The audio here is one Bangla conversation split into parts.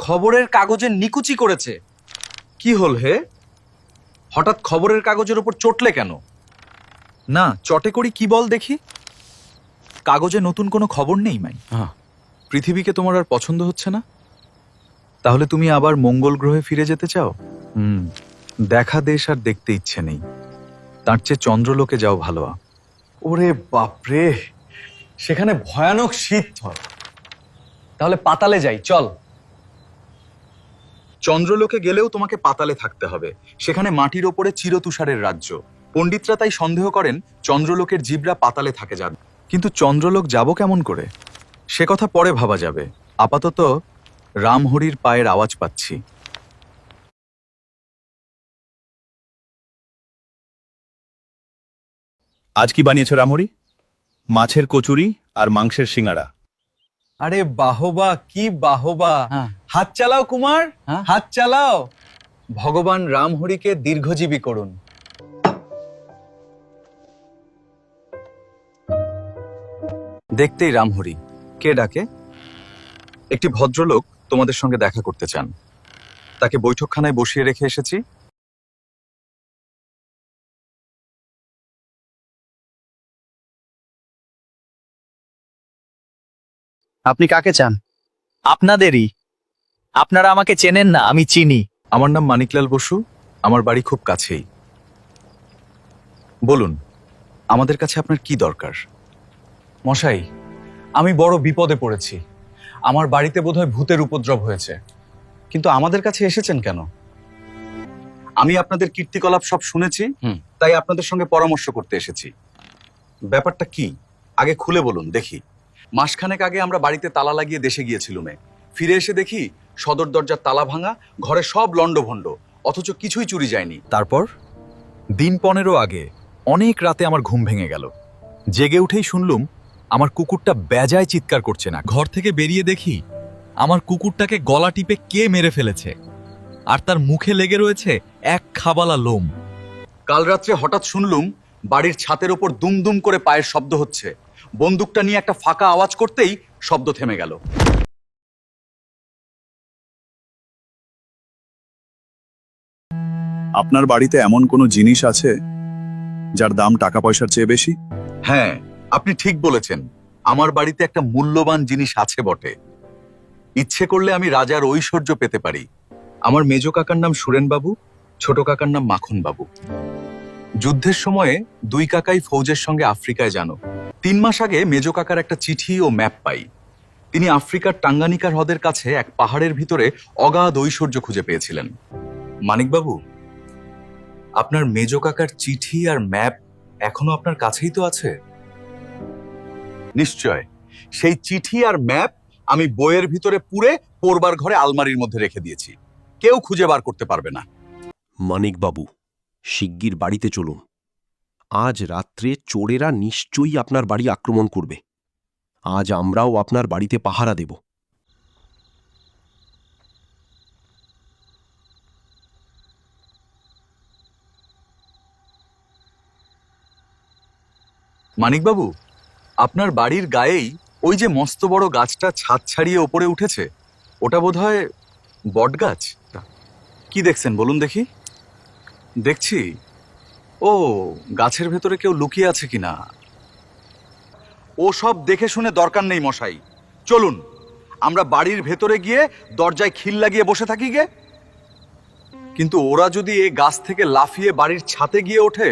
খবরের কাগজে নিকুচি করেছে। কি হল হে? হঠাৎ খবরের কাগজের উপর চটলে কেন? না, চটে করি কি বল দেখি। কাগজে নতুন কোনো খবর নেই মাই। পৃথিবীকে তোমার আর পছন্দ হচ্ছে না? তাহলে তুমি আবার মঙ্গল গ্রহে ফিরে যেতে চাও? দেখা দেশ আর দেখতে ইচ্ছে নেই, তার চেয়ে চন্দ্রলোকে যাও ভালো। ওরে বাপরে, সেখানে ভয়ানক শীত হয়। তাহলে পাতালে যাই, চল। চন্দ্রলোকে গেলেও তোমাকে পাতালে থাকতে হবে। সেখানে মাটির ওপরে চিরতুষারের রাজ্য। পণ্ডিতরা তাই সন্দেহ করেন চন্দ্রলোকের জীবরা পাতালে থাকে যান। কিন্তু চন্দ্রলোক যাব কেমন করে সে কথা পরে ভাবা যাবে। আপাতত রামহরির পায়ের আওয়াজ পাচ্ছি। আজ কি বানিয়েছো রামহরি? মাছের কচুরি আর মাংসের সিঙ্গাড়া। আরে বাহবা, কি বাহবা! হাত চালাও কুমার, হাত চালাও। ভগবান রামহরিকে দীর্ঘজীবী করুন। দেখতেই রামহরি। কে ডাকে? একটি ভদ্রলোক তোমাদের সঙ্গে দেখা করতে চান। তাকে বৈঠকখানায় বসিয়ে রেখে এসেছি। আপনি কাকে চান? আপনাদেরই। আপনারা আমাকে চেনেন না, আমি চিনি। আমার নাম মানিকলাল বসু, আমার বাড়ি খুব কাছেই। বলুন, আমাদের কাছে আপনার কি দরকার? মশাই, আমি বড় বিপদে পড়েছি। আমার বাড়িতে বোধহয় ভূতের উপদ্রব হয়েছে। কিন্তু আমাদের কাছে এসেছেন কেন? আমি আপনাদের কীর্তিকলাপ সব শুনেছি, তাই আপনাদের সঙ্গে পরামর্শ করতে এসেছি। ব্যাপারটা কি আগে খুলে বলুন দেখি। মাসখানেক আগে আমরা বাড়িতে তালা লাগিয়ে দেশে গিয়েছিলুমে। ফিরে এসে দেখি সদর দরজার তালা ভাঙা, ঘরে সব লণ্ডভণ্ড, অথচ কিছুই চুরি যায়নি। তারপর দিন 15 আগে অনেক রাতে আমার ঘুম ভেঙে গেল। জেগে উঠেই শুনলুম আমার কুকুরটা বেজায় চিৎকার করছে না। ঘর থেকে বেরিয়ে দেখি আমার কুকুরটাকে গলা টিপে কে মেরে ফেলেছে, আর তার মুখে লেগে রয়েছে এক খাবালা লোম। কাল রাত্রে হঠাৎ শুনলুম বাড়ির ছাদের ওপর দুমদুম করে পায়ের শব্দ হচ্ছে। বন্দুকটা নিয়ে একটা ফাঁকা আওয়াজ করতেই শব্দ থেমে গেল। আপনার বাড়িতে এমন কোনো জিনিস আছে যার দাম টাকা পয়সার চেয়ে বেশি? হ্যাঁ, আপনি ঠিক বলেছেন। আমার বাড়িতে একটা মূল্যবান জিনিস আছে বটে। ইচ্ছে করলে আমি রাজার ঐশ্বর্য পেতে পারি। আমার মেজ কাকার নাম সুরেনবাবু, ছোট কাকার নাম মাখন বাবু। যুদ্ধের সময়ে দুই কাকাই ফৌজের সঙ্গে আফ্রিকায় যান। 3 মাস আগে মেজ কাকার একটা চিঠি ও ম্যাপ পাই। তিনি আফ্রিকার টাঙ্গানিকার হ্রদের কাছে এক পাহাড়ের ভিতরে অগাধ ঐশ্বর্য খুঁজে পেয়েছিলেন। মানিকবাবু, আপনার মেজ কাকার চিঠি আর ম্যাপ এখনো আপনার কাছেই তো আছে? নিশ্চয়। সেই চিঠি আর ম্যাপ আমি বইয়ের ভিতরে পুরে পড়বার ঘরে আলমারির মধ্যে রেখে দিয়েছি। কেউ খুঁজে বার করতে পারবে না। মানিকবাবু, শিগগির বাড়িতে চলুন। আজ রাত্রে চোরেরা নিশ্চয়ই আপনার বাড়ি আক্রমণ করবে। আজ আমরাও আপনার বাড়িতে পাহারা দেব। মানিকবাবু, আপনার বাড়ির গায়েই ওই যে মস্ত বড় গাছটা ছাদ ছাড়িয়ে ওপরে উঠেছে, ওটা বোধহয় বট গাছ। কি দেখছেন বলুন দেখি। দেখছি, ও গাছের ভেতরে কেউ লুকিয়ে আছে কিনা। ও সব দেখে শুনে দরকার নেই মশাই। চলুন আমরা বাড়ির ভেতরে গিয়ে দরজায় খিল লাগিয়ে বসে থাকি গে। কিন্তু ওরা যদি এই গাছ থেকে লাফিয়ে বাড়ির ছাদে গিয়ে ওঠে,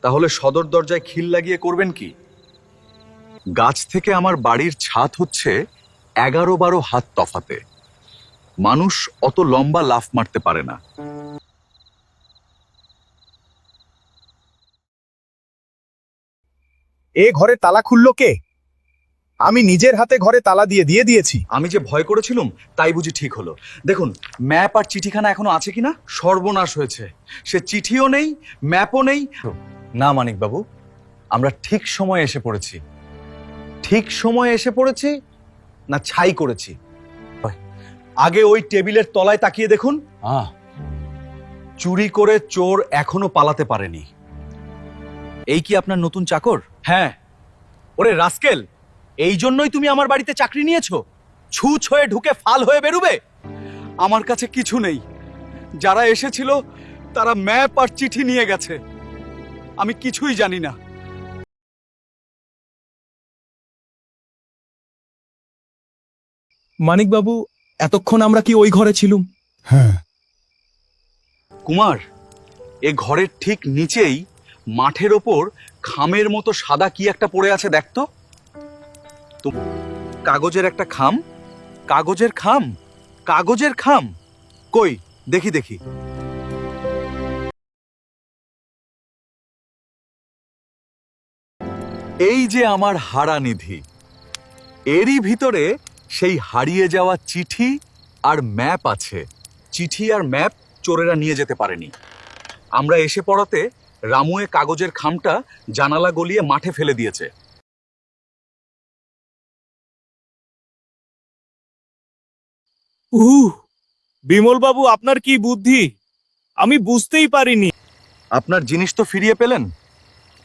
তাহলে সদর দরজায় খিল লাগিয়ে করবেন কি? গাছ থেকে আমার বাড়ির ছাদ হচ্ছে 11-12 হাত তফাতে। মানুষ অত লম্বা লাফ মারতে পারে না। এ ঘরে তালা খুললো কে? আমি নিজের হাতে ঘরে তালা দিয়ে দিয়েছি। আমি যে ভয় করেছিলাম তাই বুঝি ঠিক হলো। দেখুন, ম্যাপ আর চিঠিখানা এখনো আছে কিনা। সর্বনাশ হয়েছে। সে চিঠিও নেই, ম্যাপও নেই। না মানিকবাবু, আমরা ঠিক সময়ে এসে পড়েছি। ঠিক সময়ে এসে পড়েছি না ছাই করেছি? আগে ওই টেবিলের তলায় তাকিয়ে দেখুন। চুরি করে চোর এখনো পালাতে পারেনি। এই কি আপনার নতুন চাকর? হ্যাঁ। ওরে রাস্কেল, এই জন্যই তুমি আমার বাড়িতে চাকরি নিয়েছো? ছুঁচ হয়ে ঢুকে ফাল হয়ে বেরুবে? আমার কাছে কিছু নেই। যারা এসেছিল তারা ম্যাপ আর চিঠি নিয়ে গেছে। আমি কিছুই জানি না। মানিকবাবু, এতক্ষণ আমরা কি ওই ঘরে ছিলুম? হ্যাঁ। কুমার, এ ঘরের ঠিক নিচেই মাঠের ওপর খামের মতো সাদা কি একটা পড়ে আছে, দেখতো। তো কাগজের একটা খাম, কাগজের খাম, কাগজের খাম। কই দেখি দেখি। এই যে আমার হারা নিধি, এরই ভিতরে সেই হারিয়ে যাওয়া চিঠি আর ম্যাপ আছে। চিঠি আর ম্যাপ চোরেরা নিয়ে যেতে পারেনি। আমরা এসে পড়াতে রামুয়ে কাগজের খামটা জানালা গলিয়ে মাঠে ফেলে দিয়েছে। বিমলবাবু, আপনার কি বুদ্ধি! আমি বুঝতেই পারিনি। আপনার জিনিস তো ফিরিয়ে পেলেন।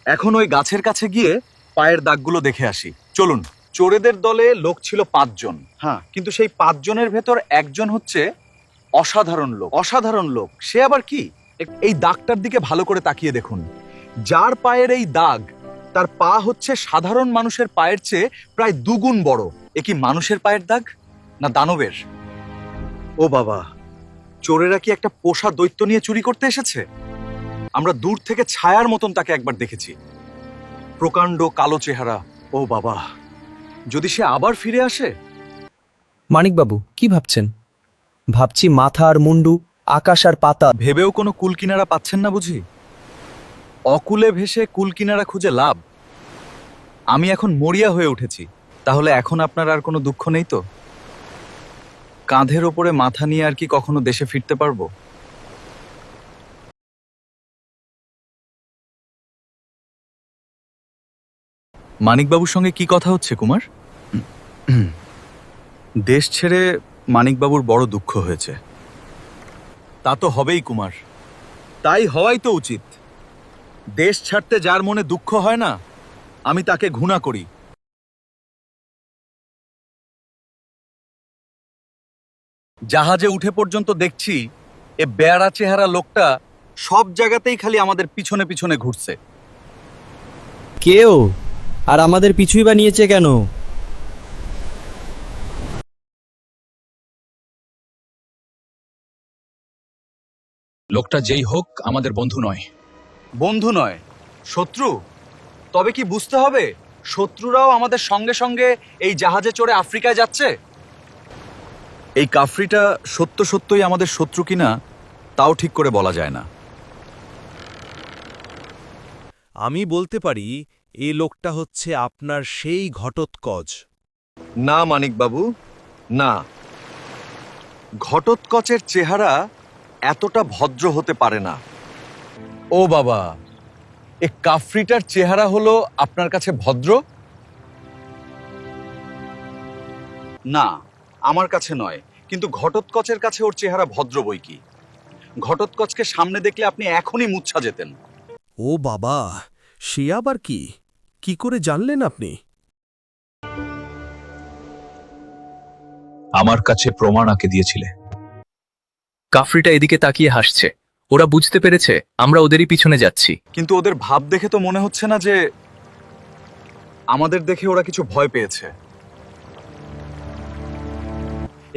এখন ওই গাছের কাছে গিয়ে পায়ের দাগগুলো দেখে আসি, চলুন। চোরেদের দলে লোক ছিল 5 জন। হ্যাঁ, কিন্তু সেই 5 জনের ভেতর একজন হচ্ছে অসাধারণ লোক। অসাধারণ লোক সে আবার কি? এই দাগটার দিকে ভালো করে তাকিয়ে দেখুন। যার পায়ের এই দাগ, তার পা হচ্ছে সাধারণ মানুষের পায়ের চেয়ে প্রায় 2 গুণ বড়। এ কি মানুষের পায়ের দাগ না দানবের? ও বাবা, চোরেরা কি একটা পোষা দৈত্য নিয়ে চুরি করতে এসেছে? আমরা দূর থেকে ছায়ার মতন তাকে একবার দেখেছি। প্রকাণ্ড কালো চেহারা। ও বাবা, যদি সে আবার ফিরে আসে। মানিকবাবু, কি ভাবছেন? ভাবছি মাথা আর মুন্ডু, আকাশ আর পাতা। ভেবেও কোনো কুল কিনারা পাচ্ছেন না বুঝি? অকুলে ভেসে কুল কিনারা খুঁজে লাভ। আমি এখন মরিয়া হয়ে উঠেছি। তাহলে এখন আপনার আর কোনো দুঃখ নেই তো? কাঁধের ওপরে মাথা নিয়ে আর কি কখনো দেশে ফিরতে পারবো? মানিকবাবুর সঙ্গে কি কথা হচ্ছে কুমার? দেশ ছেড়ে মানিকবাবুর বড় দুঃখ হয়েছে। তা তো হবেই কুমার, তাই হওয়াই তো উচিত। দেশ ছাড়তে যার মনে দুঃখ হয় না, আমি তাকে ঘৃণা করি। জাহাজে উঠে পর্যন্ত দেখছি এ বেয়ারা চেহারা লোকটা সব জায়গাতেই খালি আমাদের পিছনে পিছনে ঘুরছে। কেউ আর আমাদের পিছুই বা নিয়েছে কেন? লোকটা যেই হোক আমাদের বন্ধু নয়। বন্ধু নয়, শত্রু। তবে কি বুঝতে হবে শত্রুরাও আমাদের সঙ্গে সঙ্গে এই জাহাজে চড়ে আফ্রিকায় যাচ্ছে? এই কাফরিটা সত্য সত্যই আমাদের শত্রু কিনা তাও ঠিক করে বলা যায় না। আমি বলতে পারি এই লোকটা হচ্ছে আপনার সেই ঘটোৎকচ। না মানিকবাবু, না। ঘটোৎকচের চেহারা এতটা ভদ্র হতে পারে না। ও বাবা, এ কাফরিটার চেহারা হলো আপনার কাছে ভদ্র? না, আমার কাছে নয়, কিন্তু ঘটোৎকচের কাছে ওর চেহারা ভদ্র বই কি। ঘটোৎকচকে সামনে দেখলে আপনি এখনই মূর্ছা যেতেন। ও বাবা, সে আবার কি? কি করে জানলেন আপনি? আমার কাছে প্রমাণ আঁকে দিয়েছিলে। কাফরিটা এদিকে তাকিয়ে হাসছে। ওরা বুঝতে পেরেছে আমরা ওদেরই পিছনে যাচ্ছি। কিন্তু ওদের ভাব দেখে তো মনে হচ্ছে না যে আমাদের দেখে ওরা কিছু ভয় পেয়েছে।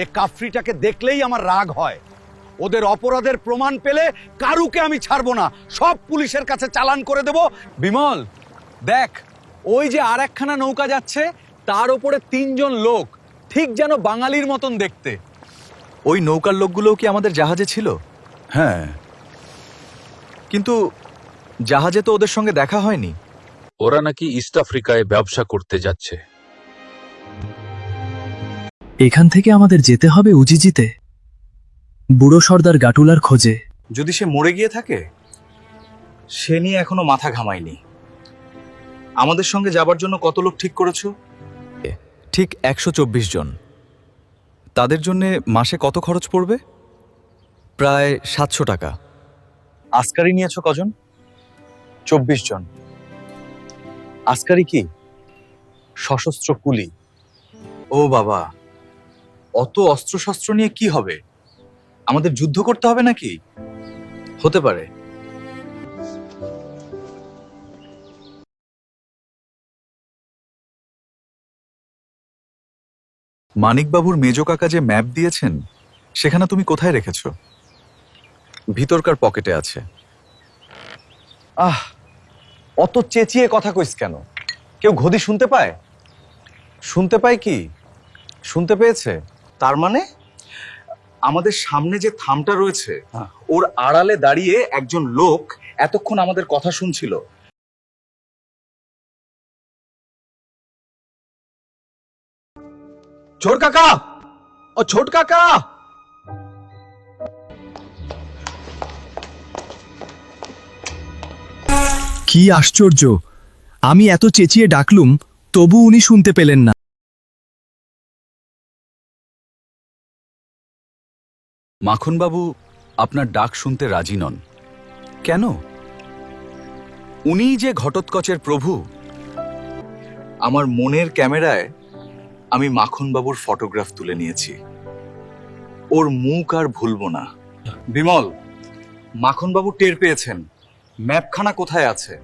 এ কাফরিটাকে দেখলেই আমার রাগ হয়। ওদের অপরাধের প্রমাণ পেলে কারুকে আমি ছাড়বো না, সব পুলিশের কাছে চালান করে দেব। বিমল, দেখ, ওই যে আর একখানা নৌকা যাচ্ছে, তার উপরে 3 জন লোক, ঠিক যেন বাঙালির মতন দেখতে। ওই নৌকার লোকগুলোও কি আমাদের জাহাজে ছিল? হ্যাঁ, কিন্তু জাহাজে তো ওদের সঙ্গে দেখা হয়নি। ওরা নাকি ইস্ট আফ্রিকায় ব্যবসা করতে যাচ্ছে। এখান থেকে আমাদের যেতে হবে উজিজিতে, বুড়ো সর্দার গাটুলার খোঁজে। যদি সে মরে গিয়ে থাকে, সে নিয়ে এখনো মাথা ঘামায়নি। আমাদের সঙ্গে যাবার জন্য কত লোক ঠিক করেছো? ঠিক 124 জন। তাদের জন্য মাসে কত খরচ পড়বে? প্রায় 700 টাকা। আসকারি নিয়েছো কজন? 24 জন। আসকারি কি? সশস্ত্র কুলি। ও বাবা, অত অস্ত্রশস্ত্র নিয়ে কি হবে? আমাদের যুদ্ধ করতে হবে নাকি? হতে পারে। মানিকবাবুর মেজ কাকা যে ম্যাপ দিয়েছেন, সেখানে তুমি কোথায় রেখেছো? ভিতরকার পকেটে আছে। অত চেঁচিয়ে কথা কইস কেন? কেউ ঘদি শুনতে পায়? শুনতে পায় কি? শুনতে পেয়েছে? তার মানে আমাদের সামনে যে থামটা রয়েছে, ওর আড়ালে দাঁড়িয়ে একজন লোক এতক্ষণ আমাদের কথা শুনছিল। ছোট কাকা, ও ছোট কাকা! কি আশ্চর্য, আমি এত চেঁচিয়ে ডাকলুম তবু উনি শুনতে পেলেন না। মাখনবাবু আপনার ডাক শুনতে রাজি নন কেন? উনিই যে ঘটোৎকচের প্রভু। আমার মনের ক্যামেরায় আমি মাখনবাবুর ফটোগ্রাফ তুলে নিয়েছি। ওর মুখ আর ভুলবো না। বিমল, মাখনবাবু টের পেয়েছেন ম্যাপখানা কোথায় আছে।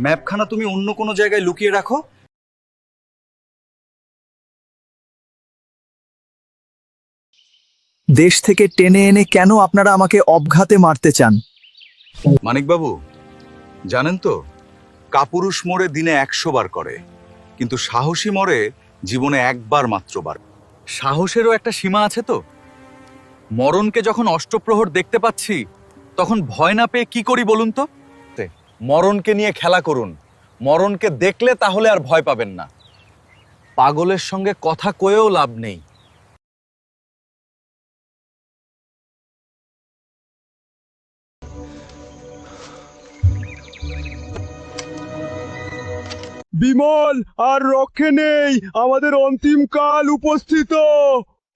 ম্যাপখানা তুমি অন্য কোনো জায়গায় লুকিয়ে রাখো। দেশ থেকে টেনে এনে কেন আপনারা আমাকে অবঘাতে মারতে চান? মানিকবাবু, জানেন তো, কাপুরুষ মরে দিনে 100 বার করে, কিন্তু সাহসী মরে জীবনে একবার মাত্র বার। সাহসেরও একটা সীমা আছে তো। মরণকে যখন অষ্টপ্রহর দেখতে পাচ্ছি, তখন ভয় না পেয়ে কি করি বলুন তো? মরণকে নিয়ে খেলা করুন। মরণকে দেখলে তাহলে আর ভয় পাবেন না। পাগলের সঙ্গে কথা কয়েও লাভ নেই। বিমল, আর রক্ষে নেই, আমাদের অন্তিম কাল উপস্থিত।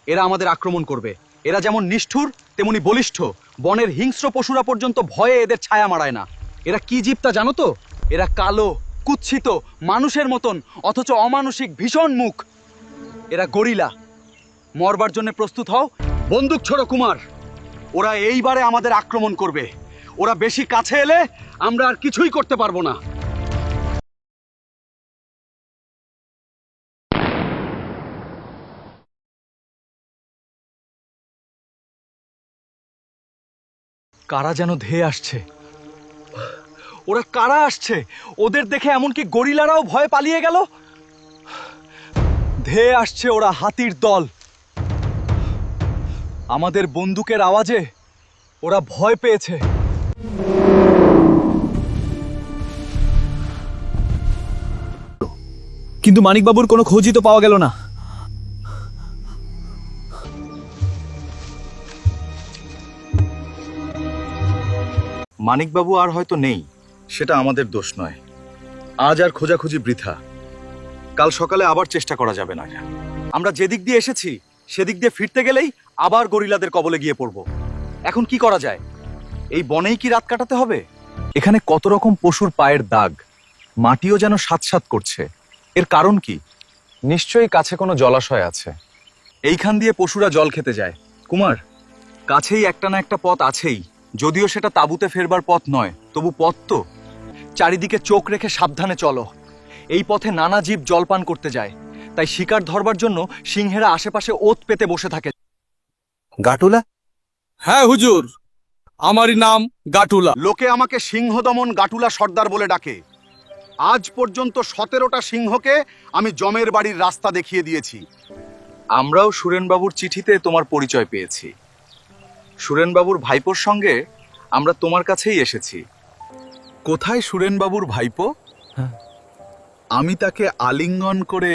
এরা আমাদের আক্রমণ করবে। এরা যেমন নিষ্ঠুর তেমনি বলিষ্ঠ। বনের হিংস্র পশুরা পর্যন্ত ভয়ে এদের ছায়া মারায় না। এরা কি জীব তা জানো তো? এরা কালো, কুৎসিত, মানুষের মতন, অথচ অমানসিক, ভীষণ মুখ। এরা গরিলা। মরবার জন্য প্রস্তুত হও। বন্দুক ছোড়ো কুমার। ওরা এইবারে আমাদের আক্রমণ করবে। ওরা বেশি কাছে এলে আমরা আর কিছুই করতে পারবো না। কারা যেন ধেয়ে আসছে। ওরা কারা আসছে? ওদের দেখে এমনকি গরিলারাও ভয় পালিয়ে গেল। ধেয়ে আসছে ওরা, হাতির দল। আমাদের বন্দুকের আওয়াজে ওরা ভয় পেয়েছে। কিন্তু মানিকবাবুর কোনো খোঁজই তো পাওয়া গেল না। মানিকবাবু আর হয়তো নেই, সেটা আমাদের দোষ নয়। আজ আর খোঁজাখুঁজি বৃথা। কাল সকালে আবার চেষ্টা করা যাবে না। আমরা যেদিক দিয়ে এসেছি সেদিক দিয়ে ফিরতে গেলেই আবার গরিলাদের কবলে গিয়ে পড়ব। এখন কি করা যায়? এই বনেই কি রাত কাটাতে হবে? এখানে কত রকম পশুর পায়ের দাগ, মাটিও যেন সাতসাত করছে। এর কারণ কি? নিশ্চয়ই কাছে কোনো জলাশয় আছে। এইখান দিয়ে পশুরা জল খেতে যায়। কুমার, কাছেই একটা না একটা পথ আছেই। যদিও সেটা তাঁবুতে ফেরবার পথ নয়, তবু পথ তো। চারিদিকে চোখ রেখে সাবধানে চলো। এই পথে নানা জীব জলপান করতে যায়, তাই শিকার ধরবার জন্য সিংহেরা আশেপাশে ওত পেতে বসে থাকে। গাটুলা? হ্যাঁ হুজুর, আমারই নাম গাটুলা। লোকে আমাকে সিংহ দমন গাটুলা সর্দার বলে ডাকে। আজ পর্যন্ত 17টা সিংহকে আমি জমের বাড়ির রাস্তা দেখিয়ে দিয়েছি। আমরাও সুরেনবাবুর চিঠিতে তোমার পরিচয় পেয়েছি। সুরেনবাবুর ভাইপোর সঙ্গে আমরা তোমার কাছেই এসেছি। কোথায় সুরেনবাবুর ভাইপো? আমি তাকে আলিঙ্গন করে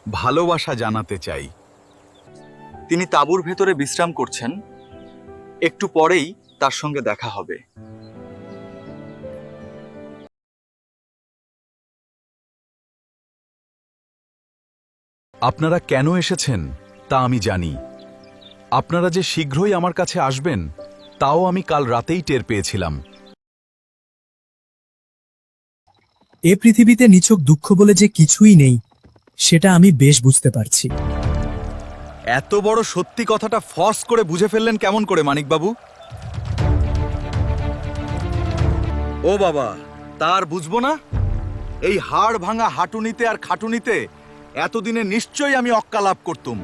ভালোবাসা জানাতে চাই। তিনি তাঁবুর ভেতরে বিশ্রাম করছেন। একটু পরেই তার সঙ্গে দেখা হবে। আপনারা কেন এসেছেন তা আমি জানি। আপনারা যে শীঘ্রই আমার কাছে আসবেন তাও আমি কাল রাতেই টের পেয়েছিলাম। এ পৃথিবীতে নিছক দুঃখ বলে যে কিছুই নেই, সেটা আমি বেশ বুঝতে পারছি। এত বড় সত্যি কথাটা ফস করে বুঝে ফেললেন কেমন করে মানিকবাবু? ও বাবা, তার বুঝবো না? এই হাড় ভাঙা হাঁটুনিতে আর খাটুনিতে এতদিনে নিশ্চয়ই আমি অক্কা লাভ করতুম।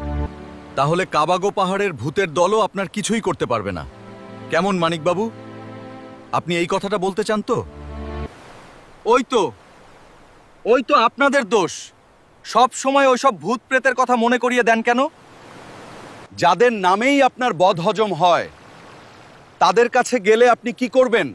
তাহলে কাবাগো পাহাড়ের ভূতের দলও আপনার কিছুই করতে পারবে না। কেমন মানিকবাবু, আপনি এই কথাটা বলতে চান তো? ওই তো আপনাদের দোষ। সব সময় ওইসব ভূত প্রেতের কথা মনে করিয়ে দেন কেন? যাদের নামেই আপনার বদহজম হয় তাদের কাছে গেলে আপনি কি করবেন?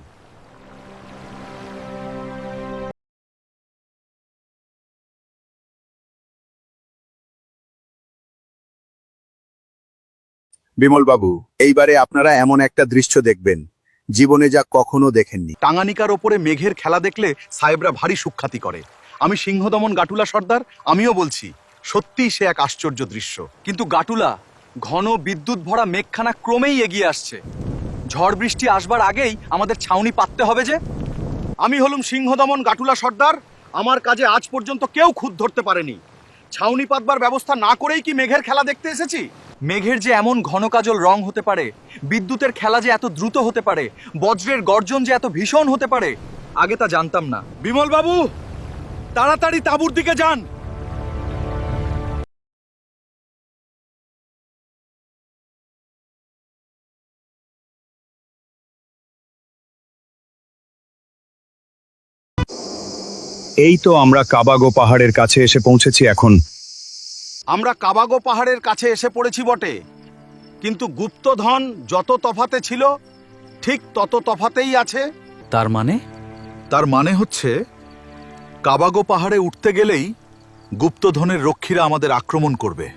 বিমলবাবু, এইবারে আপনারা এমন একটা দৃশ্য দেখবেন জীবনে যা কখনো দেখেননি। টাঙ্গানিকার ওপরে মেঘের খেলা দেখলে সাহেবরা ভারী সুখ্যাতি করে। আমি সিংহদমন গাটুলা সর্দার, আমিও বলছি সত্যিই সে এক আশ্চর্য দৃশ্য। কিন্তু গাটুলা ঘন বিদ্যুৎ ভরা মেঘখানা ক্রমেই এগিয়ে আসছে। ঝড় বৃষ্টি আসবার আগেই আমাদের ছাউনি পাততে হবে যে। আমি হলুম সিংহদমন গাটুলা সর্দার, আমার কাজে আজ পর্যন্ত কেউ খুঁত ধরতে পারেনি। ছাউনি পাতবার ব্যবস্থা না করেই কি মেঘের খেলা দেখতে এসেছি? মেঘের যে এমন ঘন কাজল রং হতে পারে, বিদ্যুতের খেলা যে এত দ্রুত হতে পারে, বজ্রের গর্জন যে এত ভীষণ হতে পারে, আগে তা জানতাম না। বিমল বাবু, তাড়াতাড়ি তাঁবুর দিকে যান। এই তো আমরা কাবাগো পাহাড়ের কাছে এসে পৌঁছেছি এখন। আমরা কাবাগো পাহাড়ের কাছে এসে পড়েছি বটে, কিন্তু গুপ্তধন যত তফাতে ছিল ঠিক তত তফাতেই আছে। তার মানে? তার মানে হচ্ছে কাবাগো পাহাড়ে উঠতে গেলেই গুপ্তধনের রক্ষীরা আমাদের আক্রমণ করবে।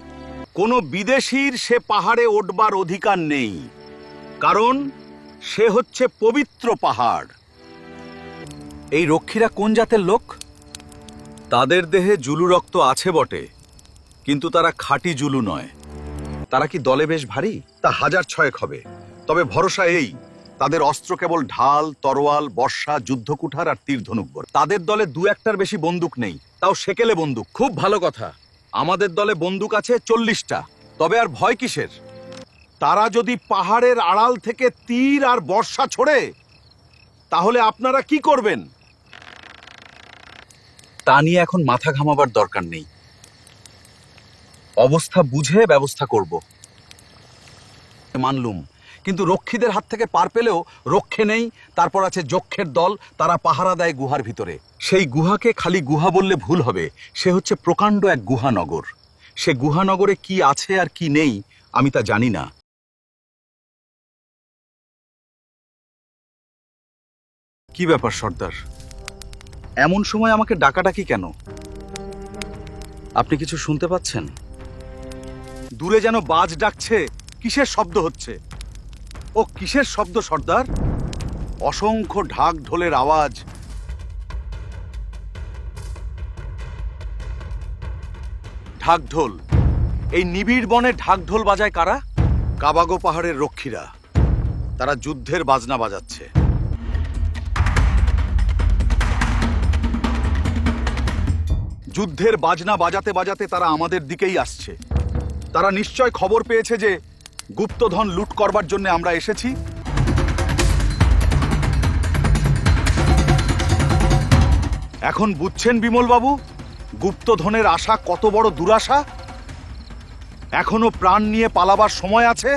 কোনো বিদেশির সে পাহাড়ে উঠবার অধিকার নেই, কারণ সে হচ্ছে পবিত্র পাহাড়। এই রক্ষীরা কোন জাতের লোক? তাদের দেহে জুলু রক্ত আছে বটে, কিন্তু তারা খাঁটি জুলু নয়। তারা কি দলে বেশ ভারী? তা 1006 হবে। তবে ভরসা এই, তাদের অস্ত্র কেবল ঢাল, তরোয়াল, বর্ষা, যুদ্ধকুঠার আর তীরধনুক। তাদের দলে 2-1টার বেশি বন্দুক নেই, তাও সেকেলে বন্দুক। খুব ভালো কথা, আমাদের দলে বন্দুক আছে 40টা। তবে আর ভয় কিসের? তারা যদি পাহাড়ের আড়াল থেকে তীর আর বর্ষা ছোড়ে, তাহলে আপনারা কি করবেন? তা নিয়ে এখন মাথা ঘামাবার দরকার নেই। অবস্থা বুঝে ব্যবস্থা করব। মানলুম, কিন্তু রক্ষীদের হাত থেকে পার পেলেও রক্ষে নেই। তারপর আছে যক্ষের দল, তারা পাহারা দেয় গুহার ভিতরে। সেই গুহাকে খালি গুহা বললে ভুল হবে, সে হচ্ছে প্রকাণ্ড এক গুহানগর। সে গুহানগরে কি আছে আর কি নেই আমি তা জানি না। কি ব্যাপার সর্দার, এমন সময় আমাকে ডাকাডাকি কেন? আপনি কিছু শুনতে পাচ্ছেন? দূরে যেন বাজ ডাকছে। কিসের শব্দ হচ্ছে? ও কিসের শব্দ সর্দার? অসংখ্য ঢাক ঢোলের আওয়াজ। ঢাক ঢোল? এই নিবিড় বনে ঢাক ঢোল বাজায় কারা? কাবাগো পাহাড়ের রক্ষীরা। তারা যুদ্ধের বাজনা বাজাচ্ছে। যুদ্ধের বাজনা বাজাতে বাজাতে তারা আমাদের দিকেই আসছে। তারা নিশ্চয় খবর পেয়েছে যে গুপ্তধন লুট করবার জন্য আমরা এসেছি। এখন বুঝছেন বিমল বাবু, গুপ্তধনের আশা কত বড় দুরাশা? এখনো প্রাণ নিয়ে পালাবার সময় আছে,